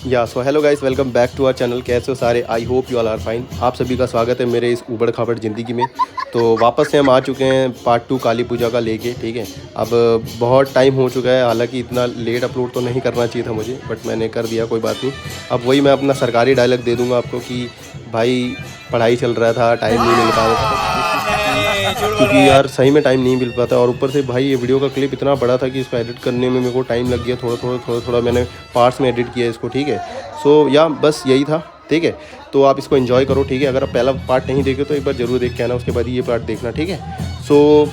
या so hello guys, welcome back to our channel. कैसे हो सारे? I hope you all are fine. आप सभी का स्वागत है मेरे इस उबड़ खाबड़ ज़िंदगी में। तो वापस से हम आ चुके हैं पार्ट 2 काली पूजा का लेके। ठीक है, अब बहुत टाइम हो चुका है, हालांकि इतना लेट अपलोड तो नहीं करना चाहिए था मुझे, बट मैंने कर दिया, कोई बात नहीं। अब वही मैं अपना सरकारी डायलॉग दे दूंगा आपको कि भाई पढ़ाई चल रहा था, टाइम नहीं मिल पा रहा था, क्योंकि यार सही में टाइम नहीं मिल पाता। और ऊपर से भाई ये वीडियो का क्लिप इतना बड़ा था कि इसको एडिट करने में मेरे को टाइम लग गया। थोड़ा मैंने पार्ट्स में एडिट किया इसको। ठीक है, सो या बस यही था। ठीक है, तो आप इसको एंजॉय करो। ठीक है, अगर आप पहला पार्ट नहीं देखे तो एक बार ज़रूर देख के आना, उसके बाद ये पार्ट देखना। ठीक है, सो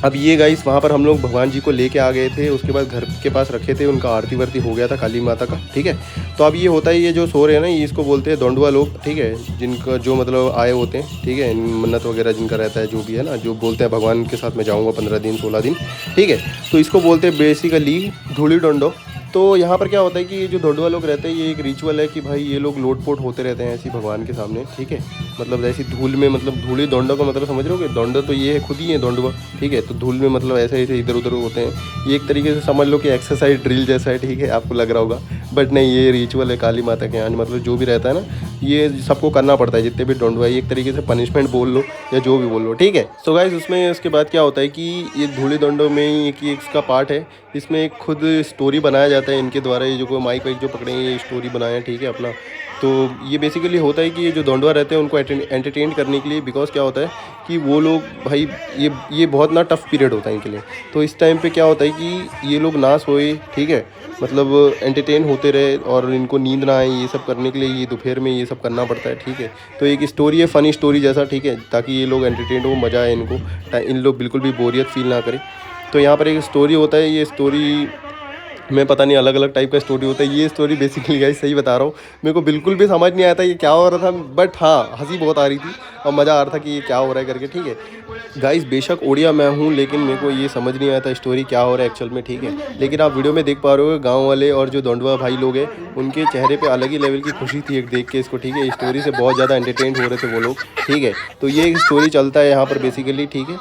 अब ये गाइस वहाँ पर हम लोग भगवान जी को लेके आ गए थे, उसके बाद घर के पास रखे थे, उनका आरती वारती हो गया था काली माता का। ठीक है, तो अब ये होता है, ये जो सो रहे हैं ना, ये इसको बोलते हैं दौंडुआ लोग। ठीक है, जिनका जो मतलब आए होते हैं, ठीक है, मन्नत वगैरह जिनका रहता है, जो भी है ना, जो बोलते हैं भगवान के साथ मैं जाऊँगा 15 दिन 16 दिन। ठीक है, तो इसको बोलते हैं बेसिकली धूली डंडो। तो यहाँ पर क्या होता है कि ये जो दौंडुआ लोग रहते हैं, ये एक रिचुअल है कि भाई ये लोग लोटपोट होते रहते हैं ऐसी भगवान के सामने। ठीक है, मतलब ऐसी धूल में, मतलब धूली दौंडो का मतलब समझ रहे हो कि दौंडो तो ये है, खुद ही है दौंडुआ। ठीक है, तो धूल में मतलब ऐसे ऐसे इधर उधर होते हैं। ये एक तरीके से समझ लो कि एक्सरसाइज ड्रिल जैसा है। ठीक है, आपको लग रहा होगा, बट नहीं, ये रिचुअल है काली माता के यहाँ। मतलब जो भी रहता है ना, ये सबको करना पड़ता है, जितने भी दौंडुआ है। एक तरीके से पनिशमेंट बोल लो या जो भी बोल लो। ठीक है, सो गाइस उसमें उसके बाद क्या होता है कि ये धूली दौंडो में ही एक इसका पार्ट है, इसमें एक खुद स्टोरी बनाया जाता है इनके द्वारा। ये जो कोई माइक वाइक जो पकड़े हैं, ये स्टोरी बनाए हैं। ठीक है, अपना तो ये बेसिकली होता है कि ये जो दौंडुआ रहते हैं उनको एंटरटेन करने के लिए, बिकॉज क्या होता है कि वो लोग भाई ये बहुत ना टफ पीरियड होता है इनके लिए। तो इस टाइम पे क्या होता है कि ये लोग ना सोए, ठीक है, मतलब एंटरटेन होते रहे और इनको नींद ना आए, ये सब करने के लिए ये दोपहर में ये सब करना पड़ता है। ठीक है, तो एक स्टोरी है, फ़नी स्टोरी जैसा। ठीक है, ताकि ये लोग एंटरटेन हो, मज़ा आए इनको, इन लोग बिल्कुल भी बोरियत फील ना करें। तो यहाँ पर एक स्टोरी होता है, ये स्टोरी मैं पता नहीं अलग अलग टाइप का स्टोरी होता है। ये स्टोरी बेसिकली गाइस सही बता रहा हूँ, मेरे को बिल्कुल भी समझ नहीं आया था ये क्या हो रहा था, बट हाँ हंसी बहुत आ रही थी और मज़ा आ रहा था कि ये क्या हो रहा है करके। ठीक है गाइस, बेशक ओडिया मैं हूँ, लेकिन मेरे को ये समझ नहीं आया था स्टोरी क्या हो रहा है एक्चुअल में। ठीक है, लेकिन आप वीडियो में देख पा रहे हो गाँव वाले और जो दौंडुआ भाई लोग हैं, उनके चेहरे पर अलग ही लेवल की खुशी थी एक देख के इसको। ठीक है, स्टोरी से बहुत ज़्यादा एंटरटेन हो रहे थे वो लोग। ठीक है, तो ये एक स्टोरी चलता है यहाँ पर बेसिकली। ठीक है,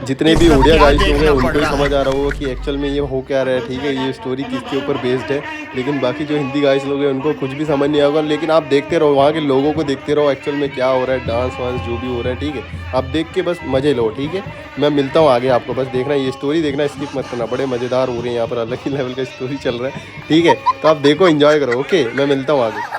जितने भी उड़िया गाइस लोग हैं उनको ही समझ आ रहा होगा कि एक्चुअल में ये हो क्या रहा है। ठीक है, ये स्टोरी किसके ऊपर बेस्ड है, लेकिन बाकी जो हिंदी गाइस लोग हैं उनको कुछ भी समझ नहीं आएगा। लेकिन आप देखते रहो, वहाँ के लोगों को देखते रहो एक्चुअल में क्या हो रहा है, डांस वांस जो भी हो रहा है। ठीक है, आप देख के बस मज़े लो। ठीक है, मैं मिलता हूँ आगे आपको, बस देखना ये स्टोरी देखना, स्किप मत करना, बड़े मज़ेदार हो रहे हैं यहाँ पर, अलग ही लेवल का स्टोरी चल रहा है। ठीक है, तो आप देखो, इन्जॉय करो। ओके, मैं मिलता हूँ आगे।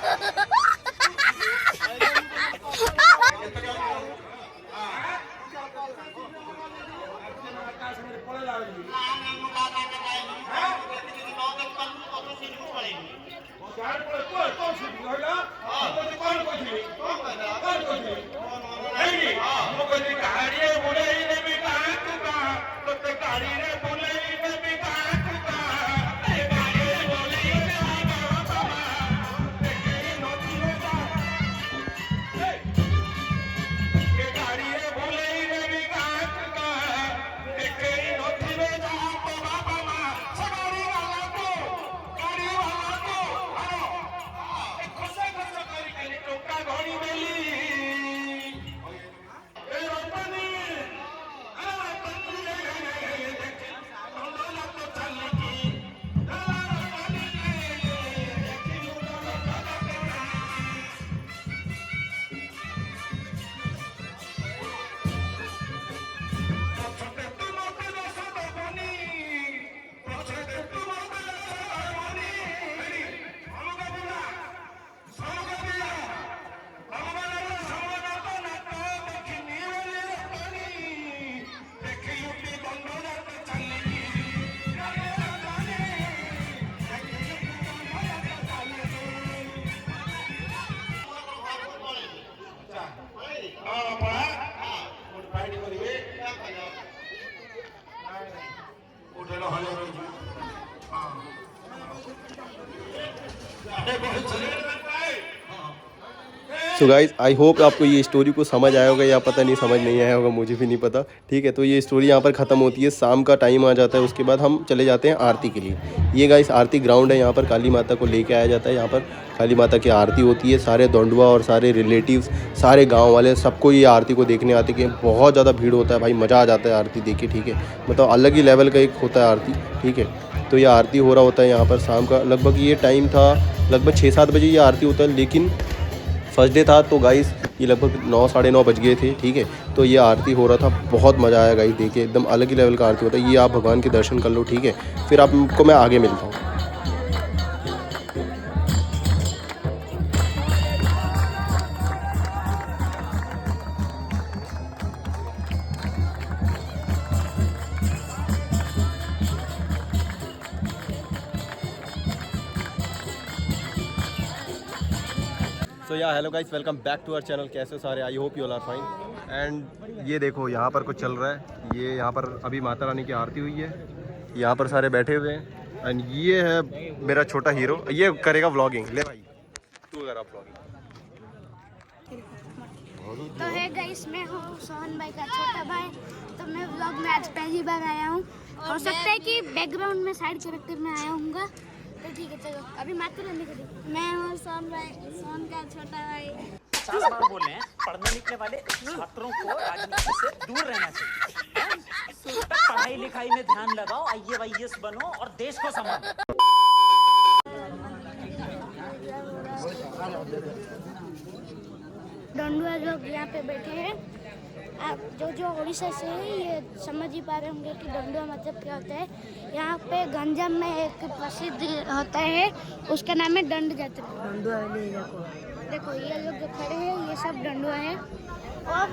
सो गाइज आई होप आपको ये स्टोरी को समझ आया होगा, या पता नहीं समझ नहीं आया होगा, मुझे भी नहीं पता। ठीक है, तो ये स्टोरी यहाँ पर ख़त्म होती है, शाम का टाइम आ जाता है, उसके बाद हम चले जाते हैं आरती के लिए। ये गाइस आरती ग्राउंड है, यहाँ पर काली माता को लेके आया जाता है। यहाँ पर काली माता की आरती होती है, सारे दौंडुआ और सारे रिलेटिव्स, सारे गाँव वाले, सबको ये आरती को देखने आते हैं। बहुत ज़्यादा भीड़ होता है भाई, मज़ा आ जाता है आरती देख के। ठीक है, मतलब अलग ही लेवल का एक होता है आरती। ठीक है, तो ये आरती हो रहा होता है यहाँ पर शाम का, लगभग ये टाइम था लगभग 6-7 बजे ये आरती होता है, लेकिन फर्स्ट डे था तो गाइस ये लगभग 9 साढ़े 9 बज गए थे, ठीक है। तो ये आरती हो रहा था, बहुत मज़ा आया गाइस, देखिए एकदम अलग ही लेवल का आरती होता है। ये आप भगवान के दर्शन कर लो, ठीक है, फिर आपको मैं आगे मिलता हूँ। So yeah hello guys, welcome back to our channel. कैसे हो सारे? I hope you all are fine. And ये देखो यहाँ पर कुछ चल रहा है। ये यहाँ पर अभी माता रानी की आरती हुई है, यहाँ पर सारे बैठे हुए हैं। एंड ये है मेरा छोटा हीरो, ये करेगा व्लॉगिंग। ले भाई तू अगर आप व्लॉगिंग। तो है गाइस, मैं हूँ सोहन भाई का छोटा भाई। तो मैं व्लॉग में आज पहली बार आया हूँ। हो सकता है कि बैकग्राउंड में साइड कैरेक्टर में आया हूँगा, तो ठीक है चलो अभी माता रानी को देखो। मैं हूँ सोहन भाई, सोहन का छोटा भाई। 50 बार बोल रहे हैं, पढ़ने लिखने वाले छात्रों को राजनीति से दूर रहना चाहिए। पढ़ाई लिखाई में ध्यान लगाओ, IAS बनो और देश को संभालो। डंडुआ लोग यहाँ पे बैठे हैं। आप जो उड़ीसा से है ये समझ ही पा रहे होंगे कि डंडुआ मतलब क्या होता है। यहाँ पे गंजाम में एक प्रसिद्ध होता है, उसका नाम है दंड यात्रा। डंडुआ देखो ये लोग जो खड़े हैं ये सब डंडुआ है, और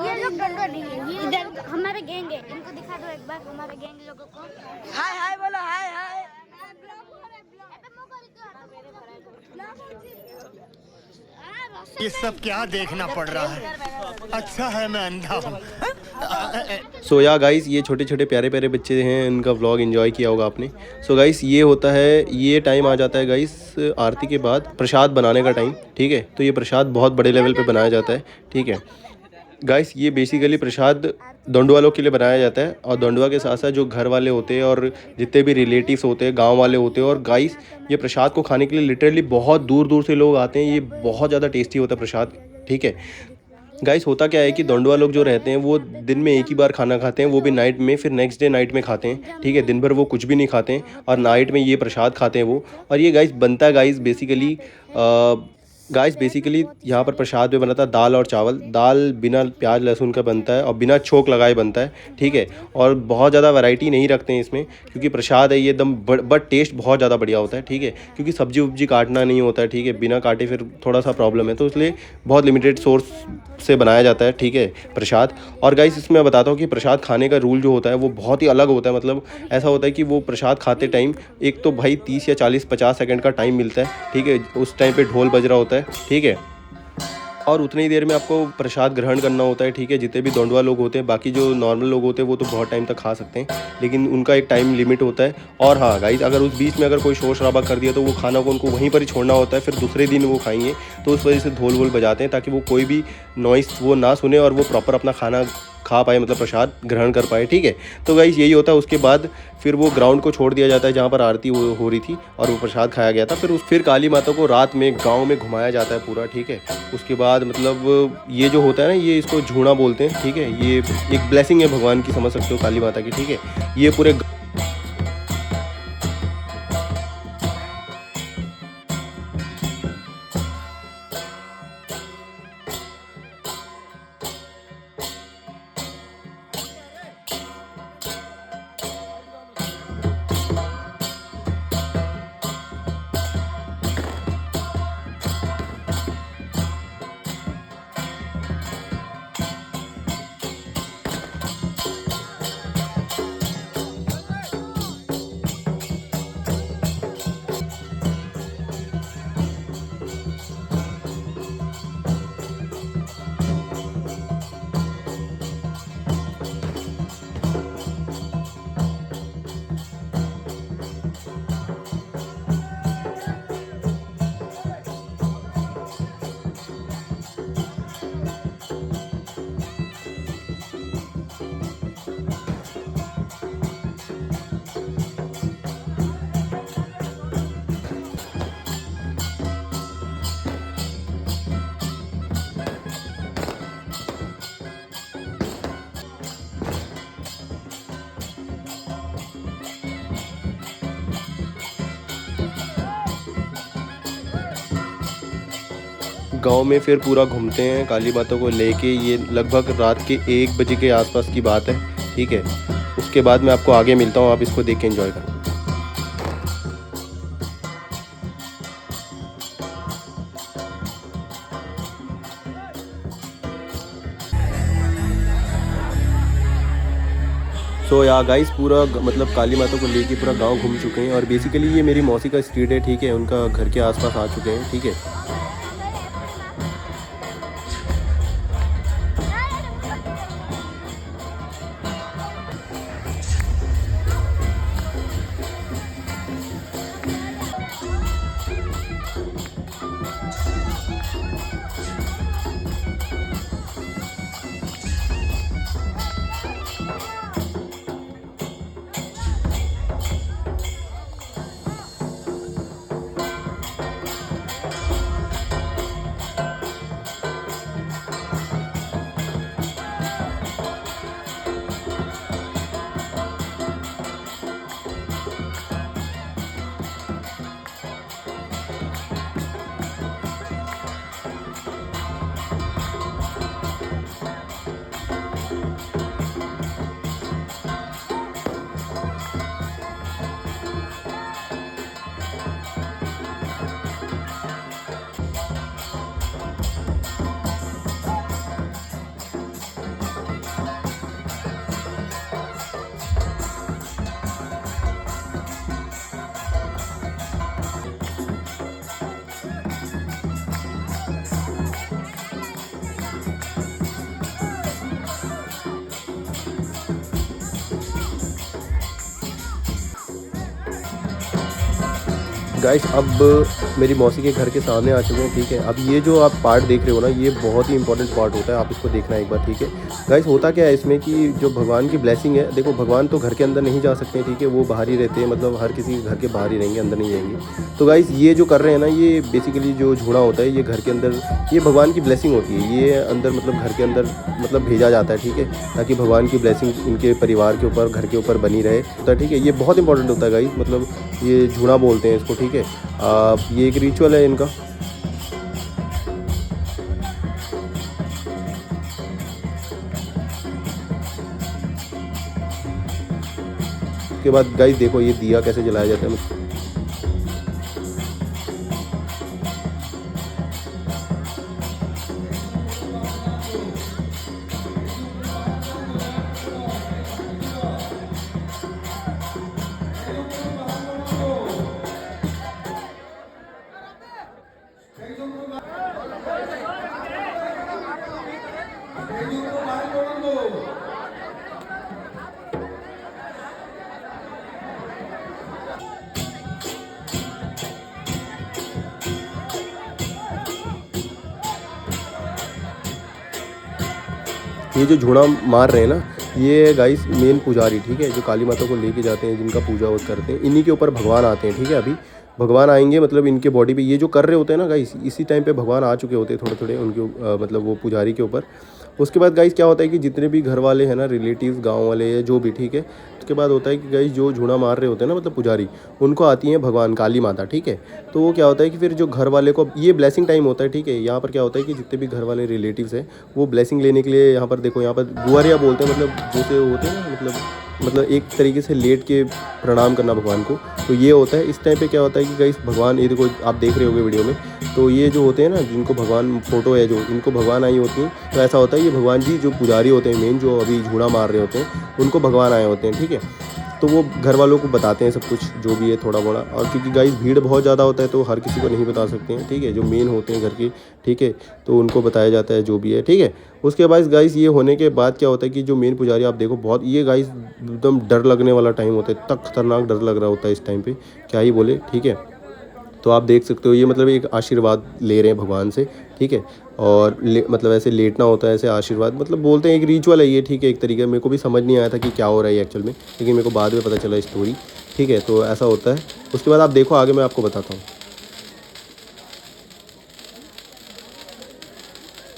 ये लोग डंडुआ नहीं है, ये इधर हमारे गैंग है। इनको दिखा दो एक बार हमारे गैंग लोगों को। हाय हाय बोलो, हाय हाय। ये सब क्या देखना पड़ रहा है? अच्छा है मैं अंधा हूँ। सो या गाइस, ये छोटे छोटे प्यारे प्यारे बच्चे हैं, इनका व्लॉग एंजॉय किया होगा आपने। सो गाइस ये होता है, ये टाइम आ जाता है गाइस आरती के बाद प्रसाद बनाने का टाइम, ठीक है। तो ये प्रसाद बहुत बड़े लेवल पे बनाया जाता है, ठीक है गाइस। ये बेसिकली प्रसाद दंडुआ लोग के लिए बनाया जाता है, और दंडुआ के साथ साथ जो घर वाले होते हैं और जितने भी रिलेटिव्स होते हैं, गांव वाले होते हैं। और गाइस ये प्रसाद को खाने के लिए लिटरली बहुत दूर दूर से लोग आते हैं। ये बहुत ज़्यादा टेस्टी होता है प्रसाद, ठीक है गाइस। होता क्या है कि दंडुआ लोग जो रहते हैं वो दिन में एक ही बार खाना खाते हैं, वो भी नाइट में, फिर नेक्स्ट डे नाइट में खाते हैं, ठीक है। दिन भर वो कुछ भी नहीं खाते हैं और नाइट में ये प्रसाद खाते हैं वो। और ये गाइस बनता है गाइस बेसिकली यहाँ पर प्रसाद में बनाता है दाल और चावल। दाल बिना प्याज लहसुन का बनता है और बिना छोंक लगाए बनता है, ठीक है। और बहुत ज़्यादा वैरायटी नहीं रखते हैं इसमें, क्योंकि प्रसाद है ये एकदम बट टेस्ट बहुत ज़्यादा बढ़िया होता है, ठीक है। क्योंकि सब्जी उब्जी काटना नहीं होता है, ठीक है, बिना काटे फिर थोड़ा सा प्रॉब्लम है, तो इसलिए बहुत लिमिटेड सोर्स से बनाया जाता है, ठीक है, प्रसाद। और गाइस इसमें मैं बताता हूँ कि प्रसाद खाने का रूल जो होता है वो बहुत ही अलग होता है। मतलब ऐसा होता है कि वो प्रसाद खाते टाइम एक तो भाई 30 या 40-50 सेकंड का टाइम मिलता है, ठीक है। उस टाइम पे ढोल बज रहा होता है, ठीक है, और उतनी ही देर में आपको प्रसाद ग्रहण करना होता है, ठीक है। जितने भी दंडुआ लोग होते हैं, बाकी जो नॉर्मल लोग होते हैं वो तो बहुत टाइम तक खा सकते हैं, लेकिन उनका एक टाइम लिमिट होता है। और हाँ गाइस, अगर उस बीच में अगर कोई शोर शराबा कर दिया तो वो खाना को उनको वहीं पर ही छोड़ना होता है, फिर दूसरे दिन वो खाएंगे। तो उस वजह से ढोल वोल बजाते हैं ताकि वो कोई भी नॉइस वो ना सुने और वो प्रॉपर अपना खाना खा पाए, मतलब प्रसाद ग्रहण कर पाए, ठीक है। तो गाइस यही होता है। उसके बाद फिर वो ग्राउंड को छोड़ दिया जाता है जहाँ पर आरती हो रही थी और वो प्रसाद खाया गया था। फिर काली माता को रात में गांव में घुमाया जाता है पूरा, ठीक है। उसके बाद मतलब ये जो होता है ना, ये इसको झूना बोलते हैं, ठीक है। ये एक ब्लेसिंग है भगवान की, समझ सकते हो, काली माता की, ठीक है। ये पूरे गांव में फिर पूरा घूमते हैं काली माता को लेके। ये लगभग रात के 1 बजे के आसपास की बात है, ठीक है। उसके बाद मैं आपको आगे मिलता हूँ, आप इसको देख के एंजॉय करें। सो या गाइस पूरा मतलब काली माता को लेके पूरा गांव घूम चुके हैं और बेसिकली ये मेरी मौसी का स्ट्रीट है, ठीक है। उनका घर के आसपास आ चुके हैं, ठीक है। गाइस अब मेरी मौसी के घर के सामने आ चुके हैं, ठीक है। अब ये जो आप पार्ट देख रहे हो ना, ये बहुत ही इंपॉर्टेंट पार्ट होता है, आप इसको देखना एक बार, ठीक है। गाइस होता क्या है इसमें कि जो भगवान की ब्लेसिंग है, देखो भगवान तो घर के अंदर नहीं जा सकते, ठीक है। वो बाहर ही रहते हैं, मतलब हर किसी के घर के बाहर ही रहेंगे, अंदर नहीं जाएंगे। तो गाइस ये जो कर रहे हैं ना, ये बेसिकली जो झूना होता है, ये घर के अंदर, ये भगवान की ब्लेसिंग होती है। ये अंदर मतलब घर के अंदर मतलब भेजा जाता है, ठीक है, ताकि भगवान की ब्लेसिंग इनके परिवार के ऊपर, घर के ऊपर बनी रहे, ठीक है। ये बहुत इंपॉर्टेंट होता है गाइस, मतलब ये झूना बोलते हैं इसको, ठीक है। ये एक रिचुअल है इनका। उसके बाद गाइस देखो ये दिया कैसे जलाया जाता है। ये जो झूना मार रहे हैं ना, ये गाइस मेन पुजारी, ठीक है, जो काली माता को लेके जाते हैं, जिनका पूजा वो करते हैं, इन्हीं के ऊपर भगवान आते हैं, ठीक है। अभी भगवान आएंगे, मतलब इनके बॉडी पे ये जो कर रहे होते हैं ना गाइस, इसी टाइम पे भगवान आ चुके होते हैं थोड़े थोड़े उनके मतलब वो पुजारी के ऊपर। उसके बाद गाइस क्या होता है कि जितने भी घर वाले हैं ना, रिलेटिव्स, गांव वाले या जो भी, ठीक है, उसके बाद होता है कि गाइस जो झूना मार रहे होते हैं ना, मतलब पुजारी, उनको आती हैं भगवान काली माता, ठीक है। तो वो क्या होता है कि फिर जो घर वाले को, ये ब्लेसिंग टाइम होता है, ठीक है। यहाँ पर क्या होता है कि जितने भी घर वाले रिलेटिव्स हैं, वो ब्लेसिंग लेने के लिए यहाँ पर देखो, यहाँ पर गुआरिया बोलते हैं, मतलब जैसे होते हैं ना, मतलब एक तरीके से लेट के प्रणाम करना भगवान को। तो ये होता है इस टाइम पे। क्या होता है कि गाइस भगवान, ये देखो आप देख रहे होगे वीडियो में, तो ये जो होते हैं ना, जिनको भगवान फोटो है, जो इनको भगवान आई होती हैं, तो ऐसा होता है ये भगवान जी जो पुजारी होते हैं मेन, जो अभी झूड़ा मार रहे होते हैं, उनको भगवान आए होते हैं, ठीक है। तो वो घर वालों को बताते हैं सब कुछ जो भी है थोड़ा बड़ा, और क्योंकि गाइस भीड़ बहुत ज़्यादा होता है तो हर किसी को नहीं बता सकते हैं, ठीक है। जो मेन होते हैं घर के, ठीक है, तो उनको बताया जाता है जो भी है, ठीक है। उसके बाद गाइस ये होने के बाद क्या होता है कि जो मेन पुजारी आप देखो, बहुत ये गाइस एकदम डर लगने वाला टाइम होता है, तक खतरनाक डर लग रहा होता है इस टाइम पे, क्या ही बोले, ठीक है। तो आप देख सकते हो ये मतलब एक आशीर्वाद ले रहे हैं भगवान से, ठीक है। और मतलब ऐसे लेटना होता है, ऐसे आशीर्वाद मतलब बोलते हैं, एक रिचुअल है ये, ठीक है। एक तरीके मेरे को भी समझ नहीं आया था कि क्या हो रहा है एक्चुअल में, लेकिन मेरे को बाद में पता चला स्टोरी, ठीक है। तो ऐसा होता है। उसके बाद आप देखो आगे मैं आपको बताता हूँ।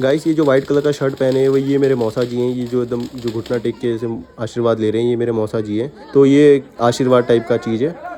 गाइस ये जो वाइट कलर का शर्ट पहने हैं वो ये मेरे मौसा जी हैं। ये जो एकदम जो घुटना टेक के ऐसे आशीर्वाद ले रहे हैं, ये मेरे मौसा जी हैं। तो ये आशीर्वाद टाइप का चीज़ है।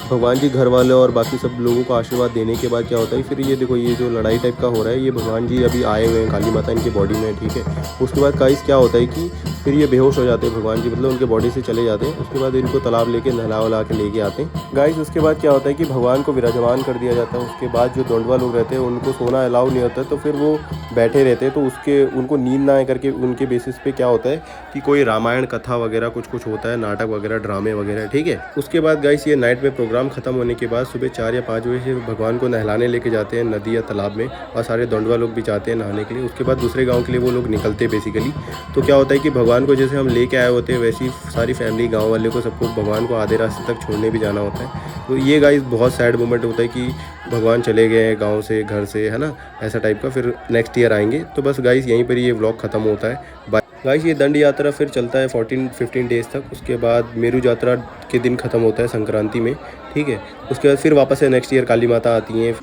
भगवान जी घर वाले और बाकी सब लोगों को आशीर्वाद देने के बाद क्या होता है, फिर ये देखो ये जो लड़ाई टाइप का हो रहा है, ये भगवान जी अभी आए हुए हैं, काली माता इनकी बॉडी में, ठीक है। उसके बाद गाइस क्या होता है कि फिर ये बेहोश हो जाते हैं भगवान जी, मतलब उनके बॉडी से चले जाते हैं। उसके बाद इनको तालाब लेके नहला वला के लेके आते हैं गाइस। उसके बाद क्या होता है कि भगवान को विराजमान कर दिया जाता है। उसके बाद जो दंडवा लोग रहते हैं उनको सोना अलाउ नहीं होता है, तो फिर वो बैठे रहते हैं, तो उसके उनको नींद ना आए करके उनके बेसिस पे क्या होता है कि कोई रामायण कथा वगैरह कुछ होता है, नाटक वगैरह, ड्रामे वगैरह, ठीक है। उसके बाद गाइस ये नाइट में प्रोग्राम खत्म होने के बाद सुबह 4 या 5 बजे से भगवान को नहलाने लेके जाते हैं नदी या तालाब में, और सारे दंडवा लोग भी जाते हैं नहाने के लिए। उसके बाद दूसरे गाँव के लिए वो लोग निकलते हैं बेसिकली। तो क्या होता है कि भगवान को जैसे हम लेके आए होते हैं, वैसी सारी फैमिली गाँव वाले को सबको भगवान को आधे रास्ते तक छोड़ने भी जाना होता है। तो ये गाइस बहुत सैड मोमेंट होता है कि भगवान चले गए हैं गांव से, घर से, है ना, ऐसा टाइप का। फिर नेक्स्ट ईयर आएंगे। तो बस गाइस यहीं पर ये व्लॉग ख़त्म होता है। गाइस ये दंड यात्रा फिर चलता है 14-15 डेज़ तक। उसके बाद मेरू यात्रा के दिन ख़त्म होता है संक्रांति में, ठीक है। उसके बाद फिर वापस से नेक्स्ट ईयर काली माता आती हैं।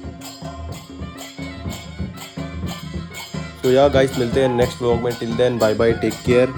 तो यार गाइस मिलते हैं नेक्स्ट व्लॉग में। Till then bye bye, take care.